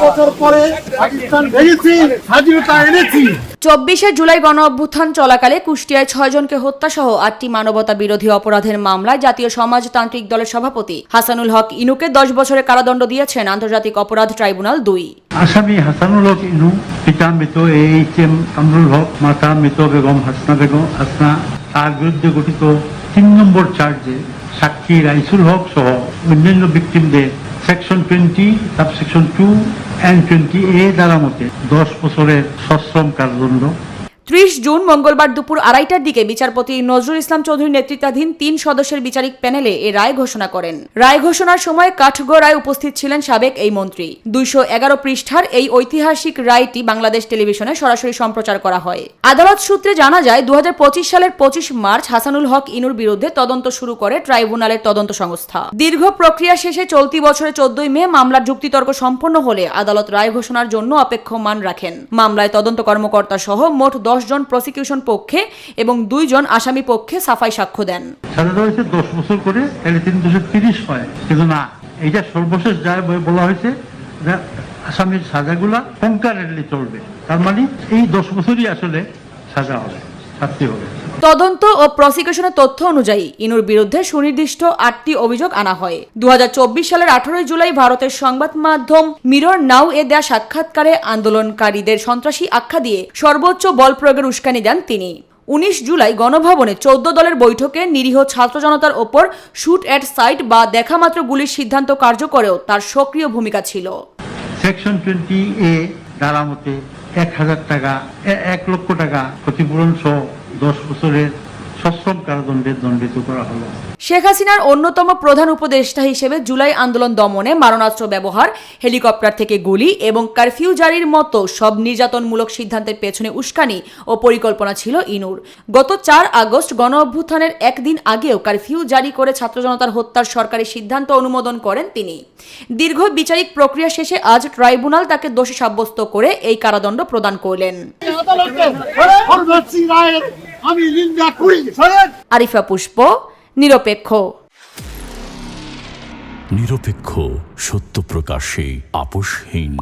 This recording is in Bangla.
বছর পরে পাকিস্তান ভেঙেছি, স্বাধীনতা এনেছি। 24শে জুলাই গণ অভ্যুত্থান চলাকালে কুষ্টিয়ায় 6 জনকে হত্যা সহ 8টি মানবতা বিরোধী অপরাধের মামলায় জাতীয় সমাজতান্ত্রিক দলের সভাপতি হাসানুল হক ইনুকে 10 বছরের কারাদণ্ড দিয়েছেন আন্তর্জাতিক অপরাধ ট্রাইব্যুনাল 2। আসামি হাসানুল হক ইনু, পিতা মৃত AHM কামরুল হক, মাতা মৃত বেগম হাসনা তার বিরুদ্ধে গঠিত 3 নম্বর চার্জে সাক্ষী রাইসুল হক সহ অন্যান্য ভিকটিমদের সেকশন 20, সাবসেকশন 2 and 20A ধারা মতে 10 বছরের সশ্রম কারাদণ্ড। 30 জুন মঙ্গলবার দুপুর 2:30টার দিকে বিচারপতি নজরুল ইসলাম চৌধুরীর নেতৃত্বাধীন 3 সদস্যের বিচারিক প্যানেলে এ রায় ঘোষণা করেন। রায় ঘোষণার সময় কাঠগড়ায় উপস্থিত ছিলেন সাবেক এই মন্ত্রী। 211 পৃষ্ঠার এই ঐতিহাসিক রায়টি বাংলাদেশ টেলিভিশনে সরাসরি সম্প্রচার করা হয়। আদালত সূত্রে জানা যায় 2025 সালের 25 মার্চ হাসানুল হক ইনুর বিরুদ্ধে তদন্ত শুরু করে ট্রাইব্যুনালের তদন্ত সংস্থা। দীর্ঘ প্রক্রিয়া শেষে চলতি বছরের 14 মে মামলার যুক্তিতর্ক সম্পন্ন হলে আদালত রায় ঘোষণার জন্য অপেক্ষমান রাখেন। মামলায় তদন্ত কর্মকর্তা সহ মোট 10 জন প্রসিকিউশন পক্ষে এবং 2 জন আসামি পক্ষে সাফাই সাক্ষ্য দেন। সাজা হয়েছে 10 বছর করে, তাহলে 330 হয়, কিন্তু না, এইটা সর্বশেষ যায় বলা হয়েছে যে আসামির সাজাগুলা কনকারেন্টলি চলবে, তার মানে এই 10 বছরই আসলে সাজা হবে, শাস্তি হবে। তদন্ত ও প্রসিকিউশনের তথ্য অনুযায়ী ইনুর বিরুদ্ধে সুনির্দিষ্ট 8টি অভিযোগ আনা হয়। 2024 সালের 18 জুলাই ভারতের সংবাদ মাধ্যম মিরর নাও এ দেয়া সাক্ষাৎকারে আন্দোলনকারীদের সন্ত্রাসী আখ্যা দিয়ে সর্বোচ্চ বল প্রয়োগের উস্কানি দেন তিনি। 19 জুলাই গণভবনে 14 দলের বৈঠকে নিরীহ ছাত্র জনতার ওপর শুট অ্যাট সাইট বা দেখামাত্র গুলির সিদ্ধান্ত কার্যকরেও তার সক্রিয় ভূমিকা ছিল। সেকশন 20A ধারা মতে 1,000 টাকা 1 লক্ষ টাকা ক্ষতিপূরণ সহ 10 বছরের সশ্রম কারাদণ্ডে দণ্ডিত করা হলো। শেখ হাসিনার অন্যতম প্রধান উপদেষ্টা হিসেবে জুলাই আন্দোলন দমনে মারণাস্ত্র ব্যবহার, হেলিকপ্টার থেকে গুলি এবং কারফিউ জারির মতো সব নির্যাতনমূলক সিদ্ধান্তের পেছনে উস্কানি ও পরিকল্পনা ছিল ইনুর। গত 4 আগস্ট গণ অভ্যুত্থানের একদিন আগেও কারফিউ জারি করে ছাত্র জনতার হত্যার সরকারি সিদ্ধান্ত অনুমোদন করেন তিনি। দীর্ঘ বিচারিক প্রক্রিয়া শেষে আজ ট্রাইব্যুনাল তাকে দোষী সাব্যস্ত করে এই কারাদণ্ড প্রদান করলেন। আরিফা পুষ্প, নিরপেক্ষ। নিরপেক্ষ, সত্য প্রকাশে আপোষহীন।